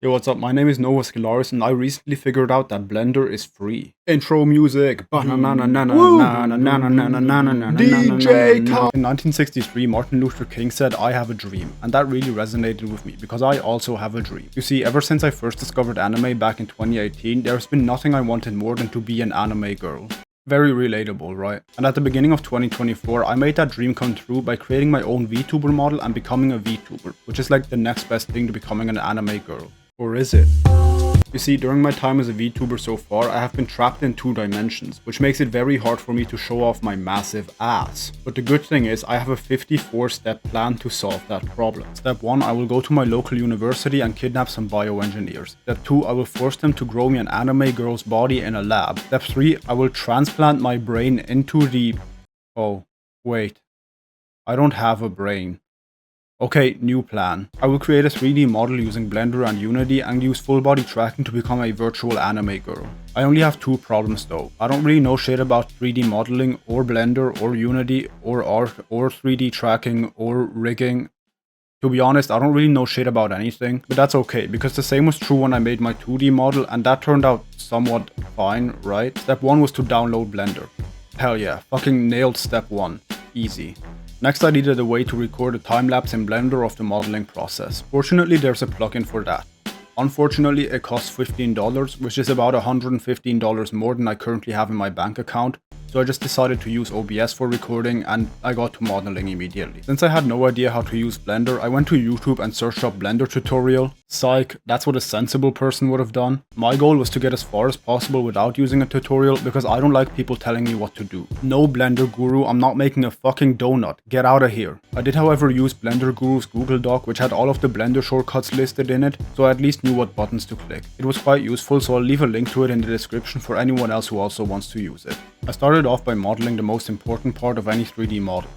Yo, what's up? My name is Nova Scalaris and I recently figured out that Blender is free. Intro music. DJ In 1963, Martin Luther King said, "I have a dream," and that really resonated with me because I also have a dream. You see, ever since I first discovered anime back in 2018, there's been nothing I wanted more than to be an anime girl. Very relatable, right? And at the beginning of 2024, I made that dream come true by creating my own Vtuber model and becoming a Vtuber, which is like the next best thing to becoming an anime girl. Or is it? You see, during my time as a VTuber so far, I have been trapped in 2 dimensions, which makes it very hard for me to show off my massive ass. But the good thing is, I have a 54-step plan to solve that problem. Step 1, I will go to my local university and kidnap some bioengineers. Step 2, I will force them to grow me an anime girl's body in a lab. Step 3, I will transplant my brain into the... Oh, wait. I don't have a brain. Okay, new plan. I will create a 3D model using Blender and Unity and use full body tracking to become a virtual anime girl. I only have 2 problems though. I don't really know shit about 3D modeling or Blender or Unity or art or 3D tracking or rigging. To be honest, I don't really know shit about anything, but that's okay because the same was true when I made my 2D model and that turned out somewhat fine, right? Step 1 was to download Blender. Hell yeah, fucking nailed step 1. Easy. Next, I needed a way to record a time-lapse in Blender of the modeling process. Fortunately, there's a plugin for that. Unfortunately, it costs $15, which is about $115 more than I currently have in my bank account, so I just decided to use OBS for recording and I got to modeling immediately. Since I had no idea how to use Blender, I went to YouTube and searched up Blender tutorial. Psych, that's what a sensible person would have done. My goal was to get as far as possible without using a tutorial because I don't like people telling me what to do. No Blender Guru, I'm not making a fucking donut. Get out of here. I did however use Blender Guru's Google Doc which had all of the Blender shortcuts listed in it, so I at least knew what buttons to click. It was quite useful, so I'll leave a link to it in the description for anyone else who also wants to use it. I started off by modeling the most important part of any 3D model.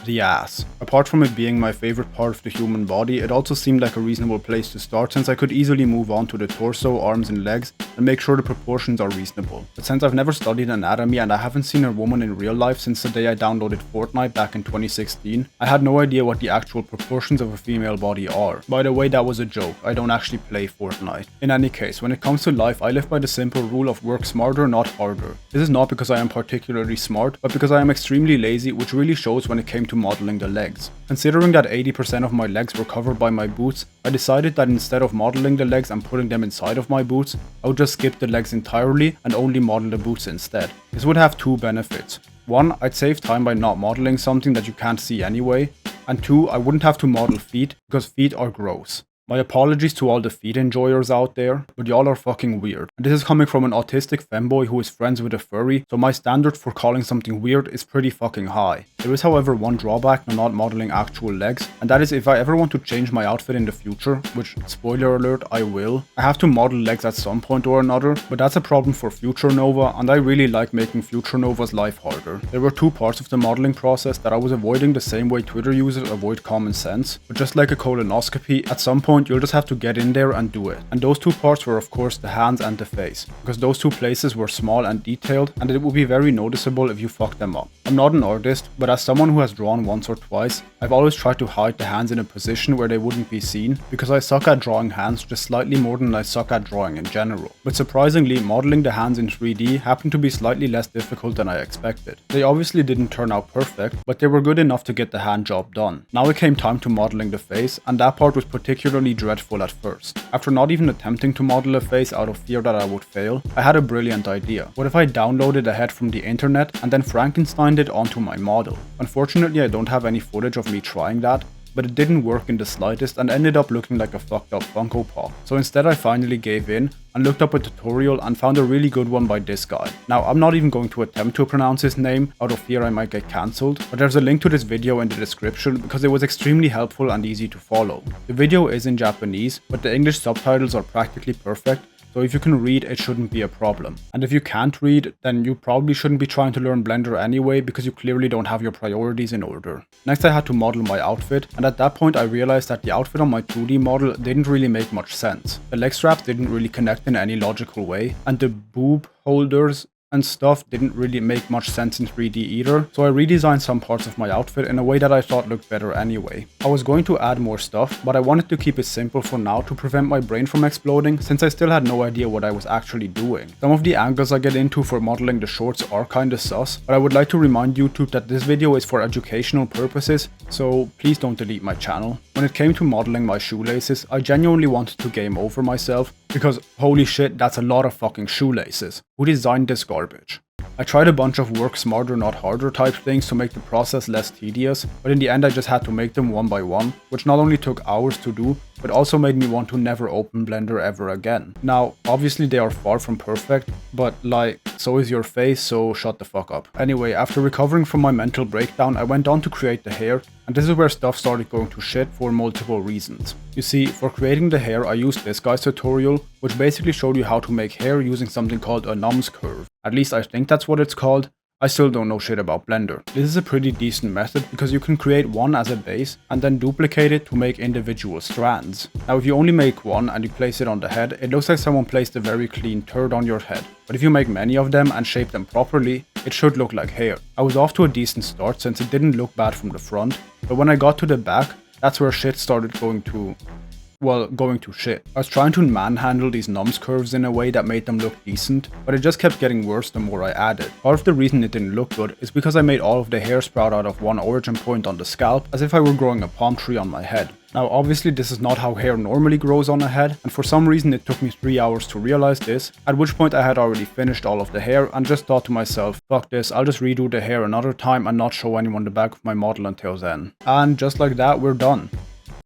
The ass. Apart from it being my favorite part of the human body, it also seemed like a reasonable place to start since I could easily move on to the torso, arms and legs and make sure the proportions are reasonable. But since I've never studied anatomy and I haven't seen a woman in real life since the day I downloaded Fortnite back in 2016, I had no idea what the actual proportions of a female body are. By the way, that was a joke, I don't actually play Fortnite. In any case, when it comes to life, I live by the simple rule of work smarter, not harder. This is not because I am particularly smart, but because I am extremely lazy, which really shows when it came to modeling the legs. Considering that 80% of my legs were covered by my boots, I decided that instead of modeling the legs and putting them inside of my boots, I would just skip the legs entirely and only model the boots instead. This would have 2 benefits. 1, I'd save time by not modeling something that you can't see anyway, and 2, I wouldn't have to model feet because feet are gross. My apologies to all the feet enjoyers out there, but y'all are fucking weird. And this is coming from an autistic femboy who is friends with a furry, so my standard for calling something weird is pretty fucking high. There is however one drawback to not modeling actual legs, and that is if I ever want to change my outfit in the future, which, spoiler alert, I will, I have to model legs at some point or another, but that's a problem for Future Nova, and I really like making Future Nova's life harder. There were 2 parts of the modeling process that I was avoiding the same way Twitter users avoid common sense, but just like a colonoscopy, at some point you'll just have to get in there and do it. And those 2 parts were of course the hands and the face, because those 2 places were small and detailed and it would be very noticeable if you fucked them up. I'm not an artist, but as someone who has drawn once or twice, I've always tried to hide the hands in a position where they wouldn't be seen, because I suck at drawing hands just slightly more than I suck at drawing in general. But surprisingly, modeling the hands in 3D happened to be slightly less difficult than I expected. They obviously didn't turn out perfect, but they were good enough to get the hand job done. Now it came time to modeling the face, and that part was particularly dreadful at first. After not even attempting to model a face out of fear that I would fail, I had a brilliant idea. What if I downloaded a head from the internet and then Frankensteined it onto my model? Unfortunately, I don't have any footage of me trying that, but it didn't work in the slightest and ended up looking like a fucked up Funko Pop. So instead I finally gave in and looked up a tutorial and found a really good one by this guy. Now I'm not even going to attempt to pronounce his name out of fear I might get cancelled, but there's a link to this video in the description because it was extremely helpful and easy to follow. The video is in Japanese, but the English subtitles are practically perfect, so if you can read, it shouldn't be a problem. And if you can't read, then you probably shouldn't be trying to learn Blender anyway because you clearly don't have your priorities in order. Next I had to model my outfit, and at that point I realized that the outfit on my 2D model didn't really make much sense. The leg straps didn't really connect in any logical way, and the boob holders and stuff didn't really make much sense in 3D either, so I redesigned some parts of my outfit in a way that I thought looked better anyway. I was going to add more stuff, but I wanted to keep it simple for now to prevent my brain from exploding, since I still had no idea what I was actually doing. Some of the angles I get into for modeling the shorts are kinda sus, but I would like to remind YouTube that this video is for educational purposes, so please don't delete my channel. When it came to modeling my shoelaces, I genuinely wanted to game over myself, because holy shit, that's a lot of fucking shoelaces. Who designed this garbage? I tried a bunch of work smarter not harder type things to make the process less tedious, but in the end I just had to make them one by one, which not only took hours to do, but also made me want to never open Blender ever again. Now, obviously they are far from perfect, but like, so is your face, so shut the fuck up. Anyway, after recovering from my mental breakdown, I went on to create the hair, and this is where stuff started going to shit for multiple reasons. You see, for creating the hair I used this guy's tutorial, which basically showed you how to make hair using something called a nums curve. At least I think that's what it's called. I still don't know shit about Blender. This is a pretty decent method because you can create one as a base and then duplicate it to make individual strands. Now if you only make one and you place it on the head, it looks like someone placed a very clean turd on your head. But if you make many of them and shape them properly, it should look like hair. I was off to a decent start since it didn't look bad from the front, but when I got to the back, that's where shit started going to shit. I was trying to manhandle these nums curves in a way that made them look decent, but it just kept getting worse the more I added. Part of the reason it didn't look good is because I made all of the hair sprout out of one origin point on the scalp, as if I were growing a palm tree on my head. Now obviously this is not how hair normally grows on a head, and for some reason it took me 3 hours to realize this, at which point I had already finished all of the hair and just thought to myself, fuck this, I'll just redo the hair another time and not show anyone the back of my model until then. And just like that, we're done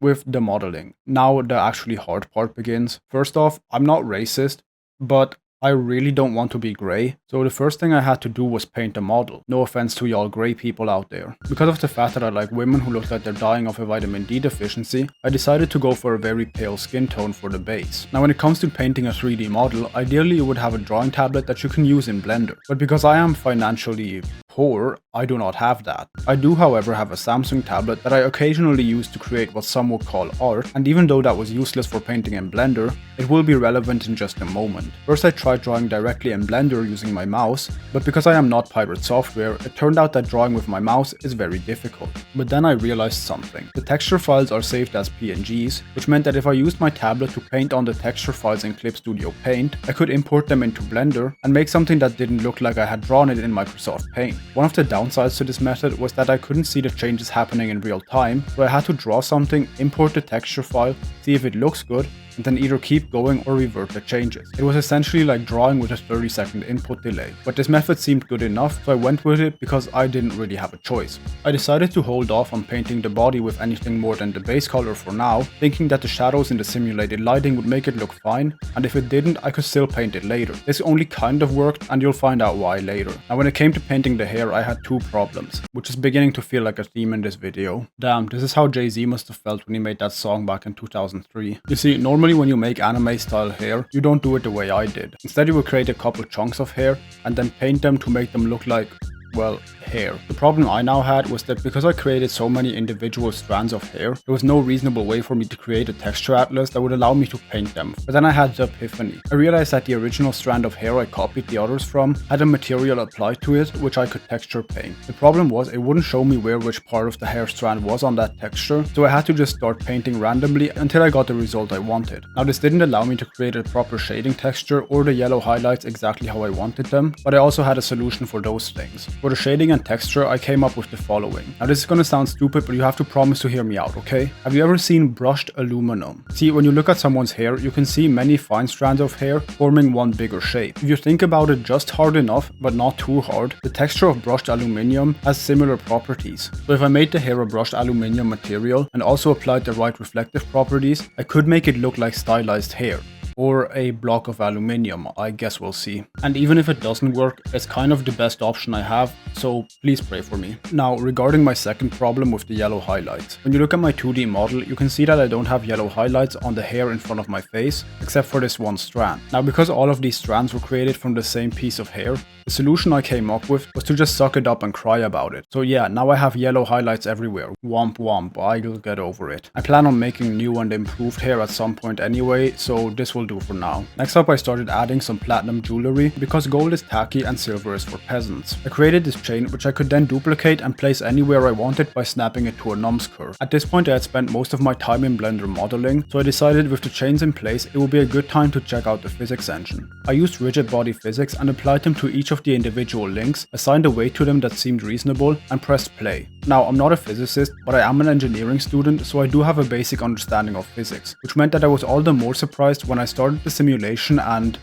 with the modeling. Now the actually hard part begins. First off, I'm not racist, but I really don't want to be grey, so the first thing I had to do was paint the model. No offense to y'all grey people out there. Because of the fact that I like women who look like they're dying of a vitamin D deficiency, I decided to go for a very pale skin tone for the base. Now when it comes to painting a 3D model, ideally you would have a drawing tablet that you can use in Blender. But because I am financially poor, I do not have that. I do however have a Samsung tablet that I occasionally use to create what some would call art, and even though that was useless for painting in Blender, it will be relevant in just a moment. First I tried drawing directly in Blender using my mouse, but because I am not pirate software, it turned out that drawing with my mouse is very difficult. But then I realized something. The texture files are saved as PNGs, which meant that if I used my tablet to paint on the texture files in Clip Studio Paint, I could import them into Blender and make something that didn't look like I had drawn it in Microsoft Paint. One of the downsides to this method was that I couldn't see the changes happening in real time, so I had to draw something, import the texture file, see if it looks good, and then either keep going or revert the changes. It was essentially like drawing with a 30-second input delay, but this method seemed good enough, so I went with it because I didn't really have a choice. I decided to hold off on painting the body with anything more than the base color for now, thinking that the shadows in the simulated lighting would make it look fine, and if it didn't, I could still paint it later. This only kind of worked, and you'll find out why later. Now when it came to painting the hair, I had two problems, which is beginning to feel like a theme in this video. Damn, this is how Jay-Z must have felt when he made that song back in 2003. You see, normally when you make anime style hair, you don't do it the way I did. Instead you will create a couple chunks of hair and then paint them to make them look like, well, hair. The problem I now had was that because I created so many individual strands of hair, there was no reasonable way for me to create a texture atlas that would allow me to paint them. But then I had the epiphany. I realized that the original strand of hair I copied the others from had a material applied to it which I could texture paint. The problem was it wouldn't show me where which part of the hair strand was on that texture, so I had to just start painting randomly until I got the result I wanted. Now this didn't allow me to create a proper shading texture or the yellow highlights exactly how I wanted them, but I also had a solution for those things. For the shading and texture, I came up with the following. Now this is gonna sound stupid, but you have to promise to hear me out, okay? Have you ever seen brushed aluminum? See, when you look at someone's hair, you can see many fine strands of hair forming one bigger shape. If you think about it just hard enough, but not too hard, the texture of brushed aluminum has similar properties. So if I made the hair a brushed aluminum material and also applied the right reflective properties, I could make it look like stylized hair. Or a block of aluminium, I guess we'll see. And even if it doesn't work, it's kind of the best option I have, so please pray for me. Now, regarding my second problem with the yellow highlights. When you look at my 2D model, you can see that I don't have yellow highlights on the hair in front of my face, except for this one strand. Now, because all of these strands were created from the same piece of hair, the solution I came up with was to just suck it up and cry about it. So yeah, now I have yellow highlights everywhere. Womp womp, I'll get over it. I plan on making new and improved hair at some point anyway, so this will will do for now. Next up, I started adding some platinum jewelry because gold is tacky and silver is for peasants. I created this chain which I could then duplicate and place anywhere I wanted by snapping it to a numbskull. At this point I had spent most of my time in Blender modeling, so I decided with the chains in place it would be a good time to check out the physics engine. I used rigid body physics and applied them to each of the individual links, assigned a weight to them that seemed reasonable, and pressed play. Now, I'm not a physicist, but I am an engineering student, so I do have a basic understanding of physics, which meant that I was all the more surprised when I started the simulation and...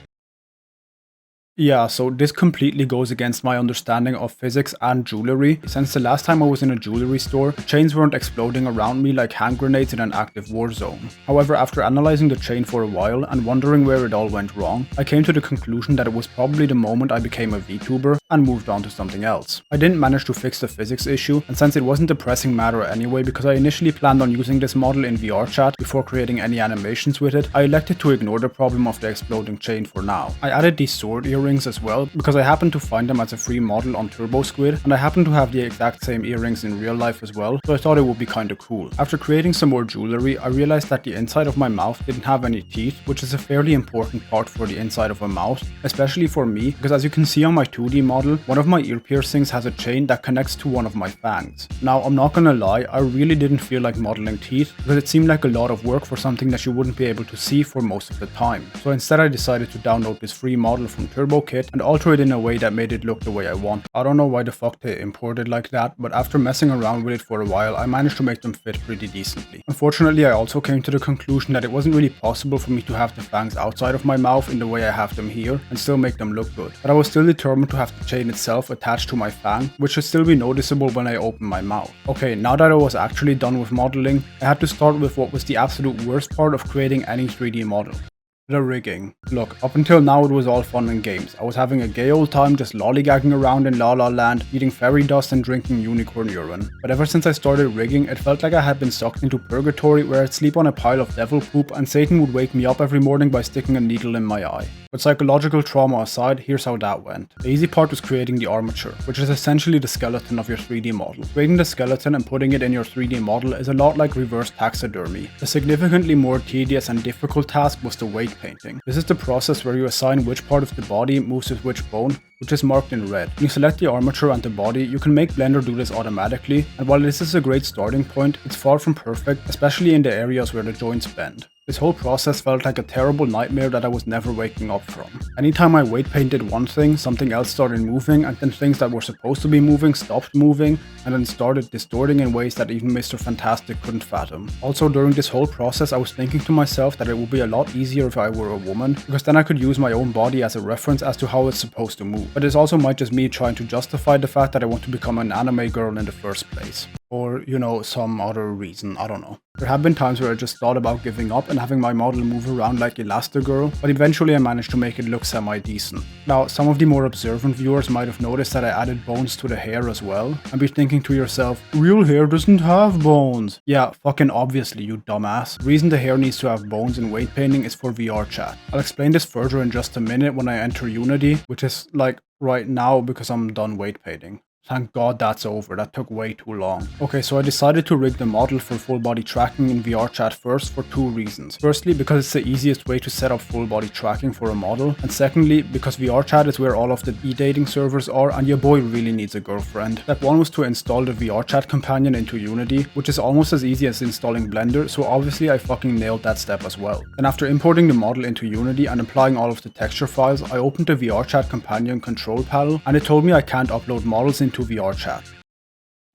yeah, so this completely goes against my understanding of physics and jewelry. Since the last time I was in a jewelry store, the chains weren't exploding around me like hand grenades in an active war zone. However, after analyzing the chain for a while and wondering where it all went wrong, I came to the conclusion that it was probably the moment I became a Vtuber and moved on to something else. I didn't manage to fix the physics issue, and since it wasn't a pressing matter anyway because I initially planned on using this model in vrchat before creating any animations with it, I elected to ignore the problem of the exploding chain for now. I added these sword earrings as well because I happened to find them as a free model on TurboSquid, and I happen to have the exact same earrings in real life as well, so I thought it would be kinda cool. After creating some more jewelry, I realized that the inside of my mouth didn't have any teeth, which is a fairly important part for the inside of a mouth, especially for me, because as you can see on my 2D model, one of my ear piercings has a chain that connects to one of my fangs. Now, I'm not gonna lie, I really didn't feel like modeling teeth because it seemed like a lot of work for something that you wouldn't be able to see for most of the time. So instead I decided to download this free model from TurboKit and alter it in a way that made it look the way I want. I don't know why the fuck they imported like that, but after messing around with it for a while, I managed to make them fit pretty decently. Unfortunately, I also came to the conclusion that it wasn't really possible for me to have the fangs outside of my mouth in the way I have them here and still make them look good. But I was still determined to have the chain itself attached to my fang, which should still be noticeable when I open my mouth. Okay, now that I was actually done with modeling, I had to start with what was the absolute worst part of creating any 3D model. The rigging. Look, up until now it was all fun and games. I was having a gay old time just lollygagging around in La La Land, eating fairy dust and drinking unicorn urine. But ever since I started rigging, it felt like I had been sucked into purgatory where I'd sleep on a pile of devil poop and Satan would wake me up every morning by sticking a needle in my eye. But psychological trauma aside, here's how that went. The easy part was creating the armature, which is essentially the skeleton of your 3D model. Creating the skeleton and putting it in your 3D model is a lot like reverse taxidermy. The significantly more tedious and difficult task was the weight painting. This is the process where you assign which part of the body moves with which bone, which is marked in red. When you select the armature and the body, you can make Blender do this automatically, and while this is a great starting point, it's far from perfect, especially in the areas where the joints bend. This whole process felt like a terrible nightmare that I was never waking up from. Anytime I weight painted one thing, something else started moving, and then things that were supposed to be moving stopped moving, and then started distorting in ways that even Mr. Fantastic couldn't fathom. Also, during this whole process, I was thinking to myself that it would be a lot easier if I were a woman, because then I could use my own body as a reference as to how it's supposed to move. But this also might just me trying to justify the fact that I want to become an anime girl in the first place. Or, you know, some other reason, I don't know. There have been times where I just thought about giving up and having my model move around like Elastigirl, but eventually I managed to make it look semi-decent. Now, some of the more observant viewers might have noticed that I added bones to the hair as well, and be thinking to yourself, real hair doesn't have bones. Yeah, fucking obviously, you dumbass. The reason the hair needs to have bones in weight painting is for vrchat. I'll explain this further in just a minute when I enter Unity, which is like right now because I'm done weight painting. Thank God that's over, that took way too long. Okay, so I decided to rig the model for full body tracking in vrchat first for two reasons. Firstly, because it's the easiest way to set up full body tracking for a model, and secondly, because vrchat is where all of the e-dating servers are and your boy really needs a girlfriend. Step 1 was to install the vrchat companion into Unity, which is almost as easy as installing Blender, so obviously I fucking nailed that step as well. Then after importing the model into Unity and applying all of the texture files, I opened the vrchat companion control panel and it told me I can't upload models into vrchat.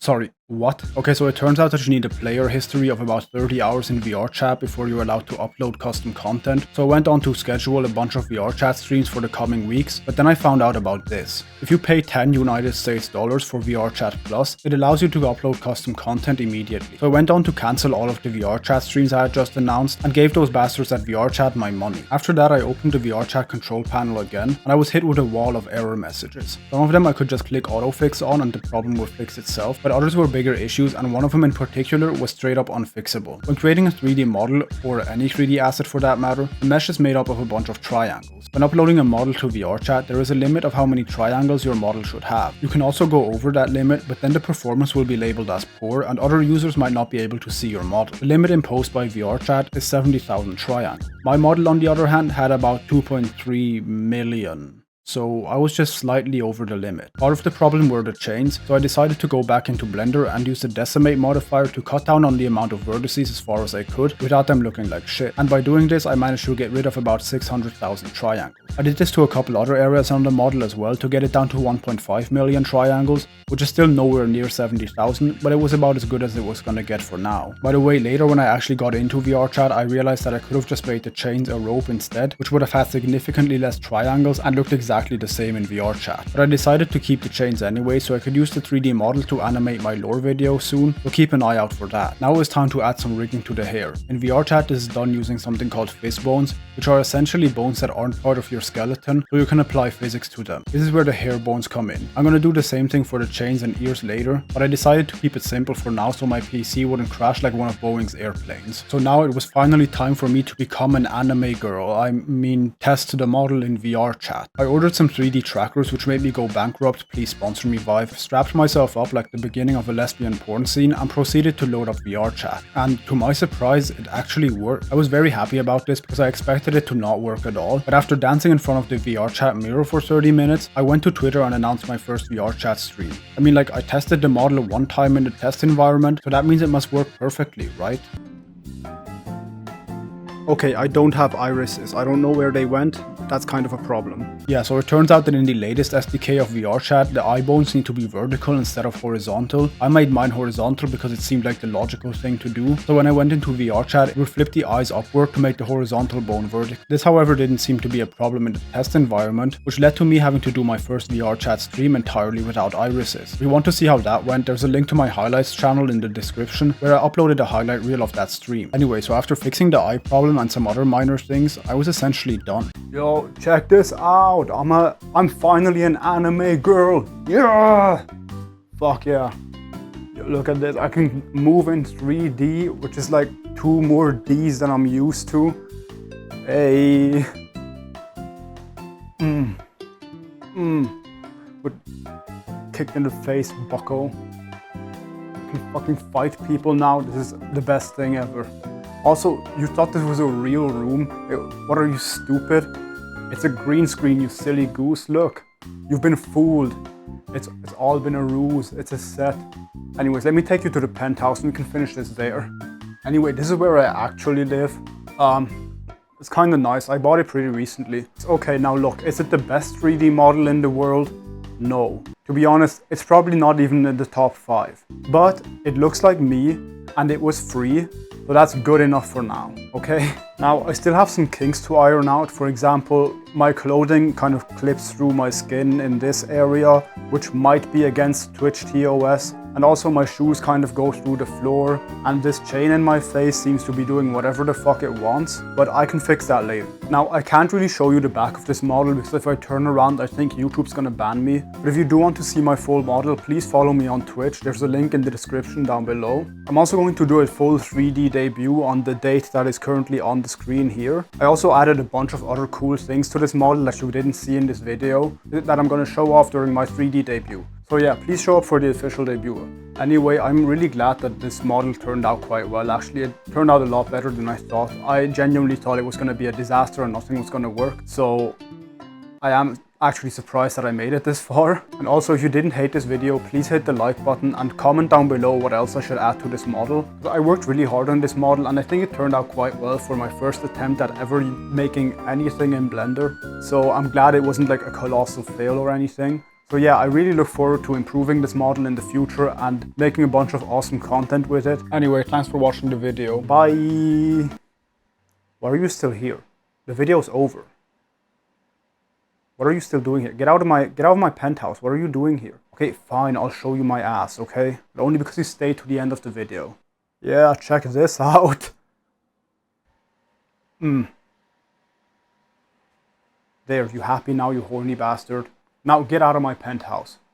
Sorry, what? Okay, so it turns out that you need a player history of about 30 hours in vrchat before you're allowed to upload custom content, so I went on to schedule a bunch of vrchat streams for the coming weeks, but then I found out about this. If you pay $10 United States for vrchat Plus, it allows you to upload custom content immediately. So I went on to cancel all of the vrchat streams I had just announced and gave those bastards at vrchat my money. After that I opened the vrchat control panel again, and I was hit with a wall of error messages. Some of them I could just click autofix on and the problem would fix itself, but others were bigger issues, and one of them in particular was straight up unfixable. When creating a 3D model, or any 3D asset for that matter, the mesh is made up of a bunch of triangles. When uploading a model to VRChat, there is a limit of how many triangles your model should have. You can also go over that limit, but then the performance will be labeled as poor and other users might not be able to see your model. The limit imposed by VRChat is 70,000 triangles. My model on the other hand had about 2.3 million. So I was just slightly over the limit. Part of the problem were the chains, so I decided to go back into Blender and use the decimate modifier to cut down on the amount of vertices as far as I could without them looking like shit. And by doing this I managed to get rid of about 600,000 triangles. I did this to a couple other areas on the model as well to get it down to 1.5 million triangles, which is still nowhere near 70,000, but it was about as good as it was gonna get for now. By the way, later when I actually got into VRChat, I realized that I could have just made the chains a rope instead, which would have had significantly less triangles and looked exactly the same in VRChat. But I decided to keep the chains anyway so I could use the 3D model to animate my lore video soon, so keep an eye out for that. Now it's time to add some rigging to the hair. In VRChat this is done using something called fizz bones, which are essentially bones that aren't part of your skeleton, so you can apply physics to them. This is where the hair bones come in. I'm gonna do the same thing for the chains and ears later, but I decided to keep it simple for now so my PC wouldn't crash like one of Boeing's airplanes. So now it was finally time for me to become an anime girl, I mean test the model in VRChat. I ordered some 3D trackers which made me go bankrupt, please sponsor me Vive, strapped myself up like the beginning of a lesbian porn scene and proceeded to load up VRChat. And to my surprise, it actually worked. I was very happy about this because I expected it to not work at all, but after dancing in front of the VRChat mirror for 30 minutes, I went to Twitter and announced my first VRChat stream. I mean, like, I tested the model one time in the test environment, so that means it must work perfectly, right? Okay, I don't have irises. I don't know where they went. That's kind of a problem. Yeah, so it turns out that in the latest SDK of VRChat, the eye bones need to be vertical instead of horizontal. I made mine horizontal because it seemed like the logical thing to do. So when I went into VRChat, it would flip the eyes upward to make the horizontal bone vertical. This, however, didn't seem to be a problem in the test environment, which led to me having to do my first VRChat stream entirely without irises. If you want to see how that went, there's a link to my highlights channel in the description where I uploaded a highlight reel of that stream. Anyway, so after fixing the eye problem and some other minor things, I was essentially done. Yo, check this out. I'm finally an anime girl. Yeah! Fuck yeah. Yo, look at this. I can move in 3D, which is like 2 more Ds than I'm used to. Hey. But kicked in the face, bucko. I can fucking fight people now. This is the best thing ever. Also, you thought this was a real room? What are you, stupid? It's a green screen, you silly goose. Look, you've been fooled. It's all been a ruse. It's a set. Anyways, let me take you to the penthouse and we can finish this there. Anyway, this is where I actually live. It's kind of nice. I bought it pretty recently. Okay, now look, is it the best 3D model in the world? No. To be honest, it's probably not even in the top 5. But it looks like me and it was free. So that's good enough for now, okay? Now, I still have some kinks to iron out. For example, my clothing kind of clips through my skin in this area, which might be against Twitch TOS. And also my shoes kind of go through the floor. And this chain in my face seems to be doing whatever the fuck it wants. But I can fix that later. Now, I can't really show you the back of this model because if I turn around, I think YouTube's gonna ban me. But if you do want to see my full model, please follow me on Twitch. There's a link in the description down below. I'm also going to do a full 3D debut on the date that is currently on the screen here. I also added a bunch of other cool things to this model that you didn't see in this video that I'm gonna show off during my 3D debut. So yeah, please show up for the official debut. Anyway, I'm really glad that this model turned out quite well. Actually, it turned out a lot better than I thought. I genuinely thought it was going to be a disaster and nothing was going to work. So I am actually surprised that I made it this far. And also, if you didn't hate this video, please hit the like button and comment down below what else I should add to this model. I worked really hard on this model and I think it turned out quite well for my first attempt at ever making anything in Blender. So I'm glad it wasn't like a colossal fail or anything. So yeah, I really look forward to improving this model in the future and making a bunch of awesome content with it. Anyway, thanks for watching the video. Bye! Why are you still here? The video's over. What are you still doing here? Get out of my penthouse. What are you doing here? Okay, fine, I'll show you my ass, okay? But only because you stayed to the end of the video. Yeah, check this out. There, you happy now, you horny bastard? Now get out of my penthouse.